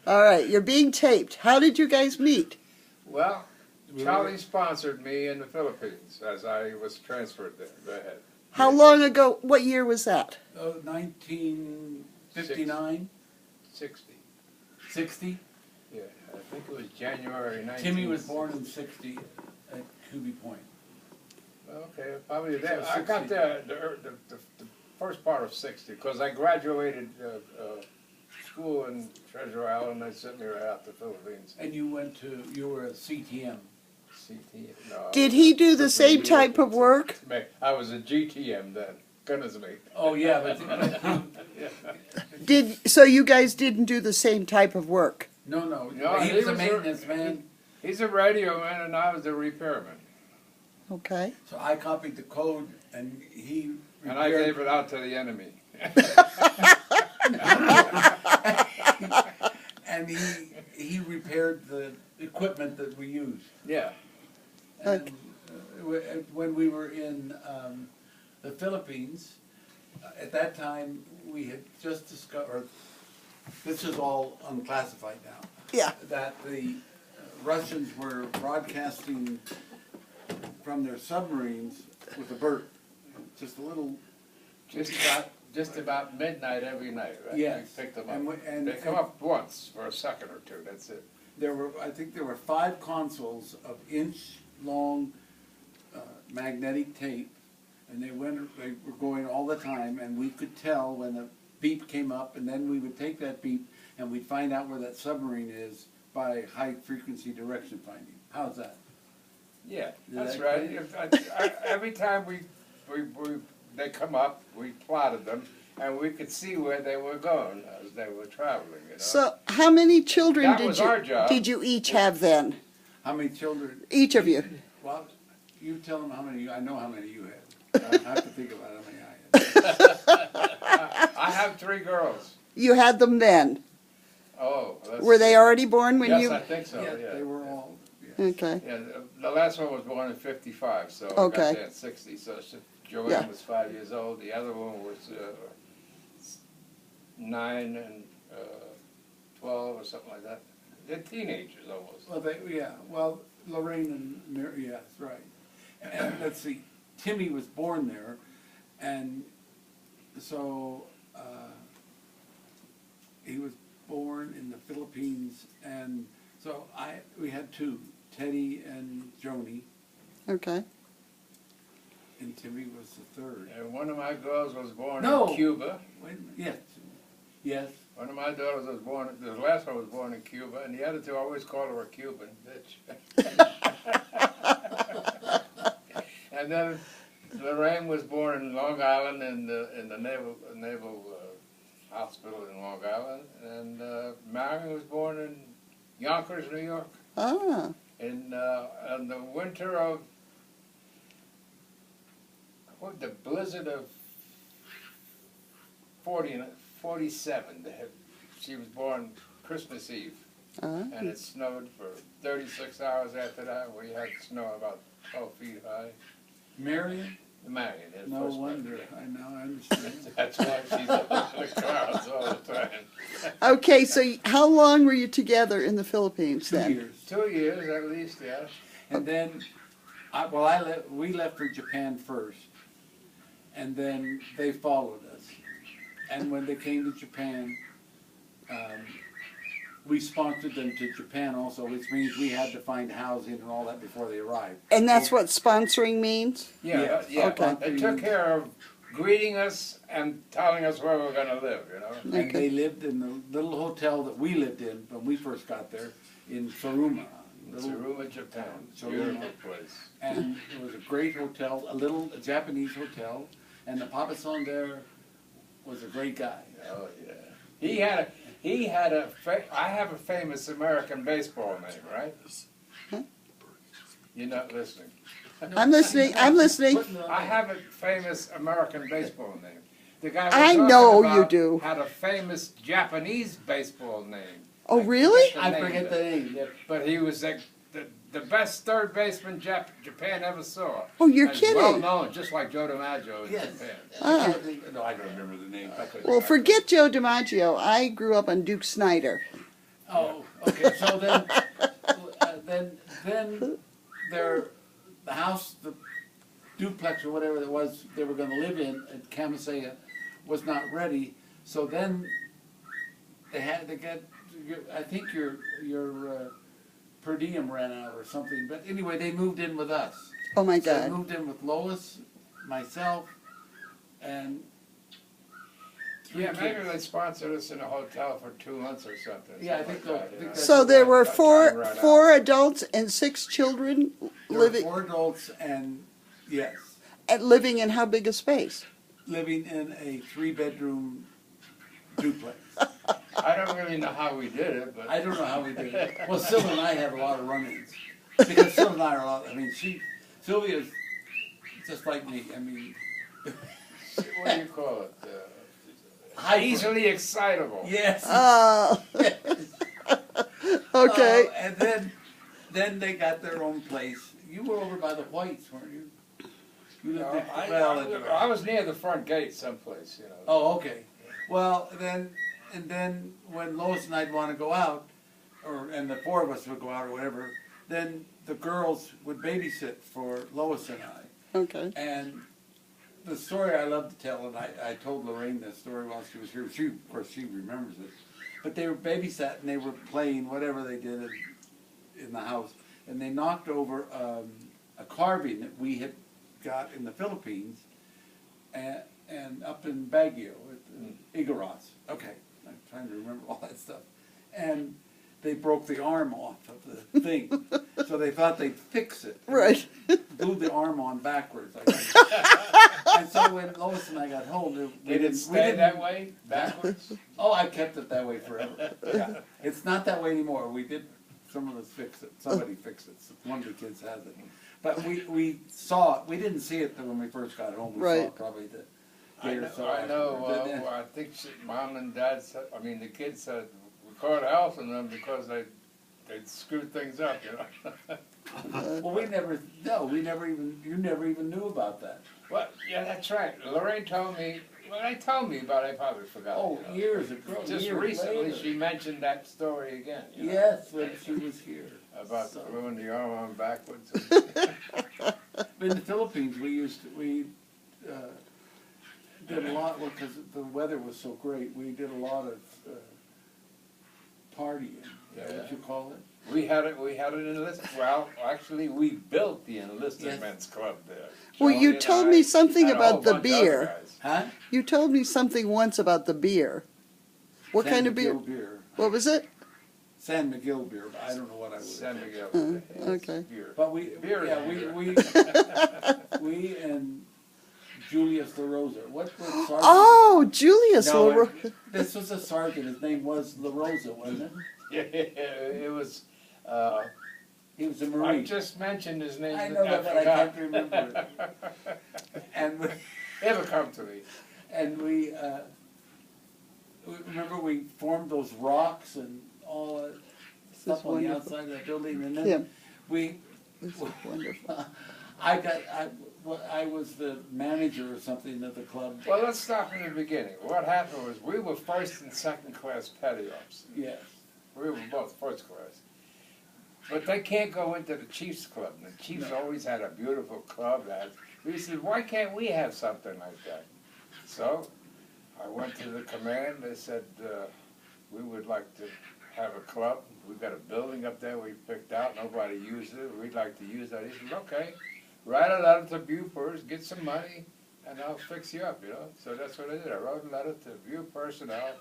All right, you're being taped. How did you guys meet? Well, Charlie sponsored me in the Philippines as I was transferred there. Go ahead. How long ago? What year was that? 1959? 60. 60? Yeah, I think it was January 1960. Timmy was born in 60 at Kubi Point. Okay, probably that. So I got 60. the first part of 60 because I graduated school in Treasure Island. They sent me right out to the Philippines. And you were at CTM. CT. No, Did he do the same type of work? I was a GTM then. Goodness me. Oh, yeah, but So you guys didn't do the same type of work? no. No, He was a maintenance man. He's a radio man, and I was a repairman. Okay. So I copied the code, and he And I gave it out to the enemy. and he repaired the equipment that we used. Yeah. And when we were in the Philippines, at that time we had just discovered, this is all unclassified now, Yeah. that the Russians were broadcasting from their submarines with a bird, just a little. Just about midnight every night, right? Yes. We picked them up. And They come up once for a second or two. That's it. I think there were 5 consoles of inch-long magnetic tape, and they were going all the time, and we could tell when a beep came up, and then we would take that beep, and we'd find out where that submarine is by high-frequency direction finding. How's that? Yeah, Did that's that right. clear? Every time they come up, we plotted them, and we could see where they were going as they were traveling. You know? So how many children That was our job. did you each have then? How many children? Each of you? Well, you tell them how many. I know how many you had. I have to think about how many I had. I have 3 girls. You had them then? Oh, Were they already born when yes, you? I think so. Yeah, Yeah, they were all. Okay. Yeah, the last one was born in '55, so Okay. I got there at 60. So Joanne Yeah. was 5 years old. The other one was 9 and 12 or something like that. They're teenagers almost. Well, Well, Lorraine and Mary, yes, right. And let's see, Timmy was born there, and so he was born in the Philippines, and so we had 2, Teddy and Joni, Okay. and Timmy was the 3rd. And one of my girls was born No. in Cuba. Wait a minute, yes. One of my daughters was born, the last one was born in Cuba, and the other 2 I always called her a Cuban bitch. And then Lorraine was born in Long Island in the naval hospital in Long Island, and Marion was born in Yonkers, New York, Ah. in the winter of the blizzard of 47. She was born Christmas Eve, Ah. and it snowed for 36 hours after that. We had snow about 12 feet high. Marion? Marion, his No first wonder, birthday. I understand. That's why she's in the clouds all the time. Okay, so how long were you together in the Philippines 2 then? years. 2 years at least, yeah. And then, we left for Japan first, and then they followed us. And when they came to Japan, we sponsored them to Japan also, which means we had to find housing and all that before they arrived. And that's what sponsoring means? Yeah, yeah. Okay. They took care of greeting us and telling us where we're going to live, you know. And they lived in the little hotel that we lived in when we first got there, in Saruma. Saruma, Japan. Saruma. Beautiful place. And it was a great hotel, a Japanese hotel, and the Papa Son there was a great guy. Oh, yeah. I have a famous American baseball name, right? Huh? You're not listening. I'm listening. I have a famous American baseball name. The guy I we're know talking you about do. had a famous Japanese baseball name. Oh, really? I forget the name. But he was like the best third baseman Japan ever saw. Oh, you're And kidding. Well known, just like Joe DiMaggio in Yes. Japan. Ah. No, I don't remember the name. Well, forget Joe DiMaggio. I grew up on Duke Snyder. Oh, okay, so then the house, the duplex or whatever it was they were gonna live in at Camisea was not ready, so then they had to get, I think your per diem ran out or something, but anyway, they moved in with us. Oh my So they God. moved in with Lois, myself, and three Yeah, maybe kids. they sponsored us in a hotel for 2 months or something. Yeah, I something think like so. that, you know. That's So there were Time four ran out. four adults and 6 children There were living 4 adults and, yes, living in how big a space? living in a 3-bedroom duplex. I don't really know how we did it, but I don't know how we did it. Well, Sylvia and I have a lot of run-ins. Because Sylvia and I are a lot, I mean, Sylvia's just like me, I mean, what do you call it? hyper. Easily excitable. Yes. Okay. And then they got their own place. You were over by the Whites, weren't you? You No, lived I, in, well, I was near the front gate someplace, you know. oh, okay. Well, then when Lois and I'd want to go out, and the 4 of us would go out or whatever, then the girls would babysit for Lois and I. Okay. And the story I love to tell, and I told Lorraine this story while she was here. She, of course, she remembers it. But they were babysat and they were playing whatever they did in the house, and they knocked over a carving that we had got in the Philippines, and up in Baguio, at Iguaras. Okay, I'm trying to remember all that stuff. And they broke the arm off of the thing, so they thought they'd fix it. Right. Glued the arm on backwards. And so when Lois and I got home, Did it stay that way, backwards? Oh, I kept it that way forever. Yeah. It's not that way anymore. We did, some of us fix it. Somebody fixed it. One of the kids has it. But we saw it. We didn't see it when we first got home. We saw Right. it probably the I day or know, so I after. know I think Mom and Dad said, I mean, the kids said, we called help on them because they screwed things up, you know. Well, you never even knew about that. Well, yeah, that's right. Lorraine told me, well, they told me, but I probably forgot. Oh, you know. years ago. Just years recently, later. she mentioned that story again. You know, Yes, when she was here. about So- gluing the arm on backwards. In the Philippines, we did a lot, because the weather was so great, we did a lot of partying, is that what you call it? We had it enlisted. Well, actually, we built the enlisted Yes. men's club there. Well, Joey you and told I me something and a about whole the bunch of other beer. guys. Huh? You told me something once about the beer. What San kind of beer? Miguel beer? What was it? San Miguel beer, but I don't know what I would. San Miguel. okay. Beer. But we, Beer is yeah, beer. we and Julius LaRosa. What was sergeant? Oh, Julius. No, Leroy. this was a sergeant. His name was LaRosa, wasn't it? Yeah, it was. He was a I Marine. just mentioned his name. I know that, but I forgot. can't remember it. And It'll come to me. we remember we formed those rocks and all that stuff on the wonderful. outside of that building, and then Yeah. we. This is wonderful. I was the manager or something of the club. Well, let's start from the beginning. What happened was we were first and second class petty officers. Yes. We were both first class. But they can't go into the Chiefs Club. And the Chiefs always had a beautiful club. We said, why can't we have something like that? So I went to the command. They said, we would like to have a club. We've got a building up there we picked out. Nobody used it. We'd like to use that. He said, okay, write a letter to View first, get some money, and I'll fix you up, you know. So that's what I did. I wrote a letter to View personnel.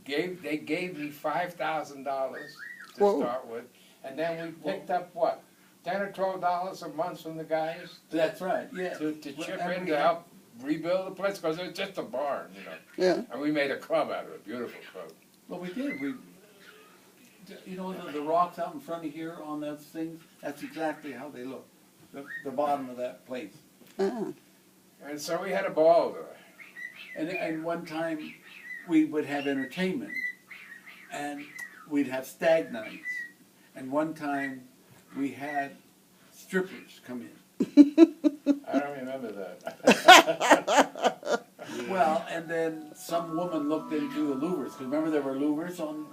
They gave me $5,000 to Whoa. start with. And then we picked up what? $10 or $12 a month from the guys That's right. Yeah. to chip And in we to had- help rebuild the place because it was just a barn, you know. Yeah. And we made a club out of it, a beautiful club. Well, we did. You know the rocks out in front of here on those things. That's exactly how they look. The bottom of that place. Ah. And so we had a ball there. And one time we would have entertainment, and we'd have stag nights. And one time we had strippers come in. I don't remember that. Well, and then some woman looked into the louvers, because remember there were louvers on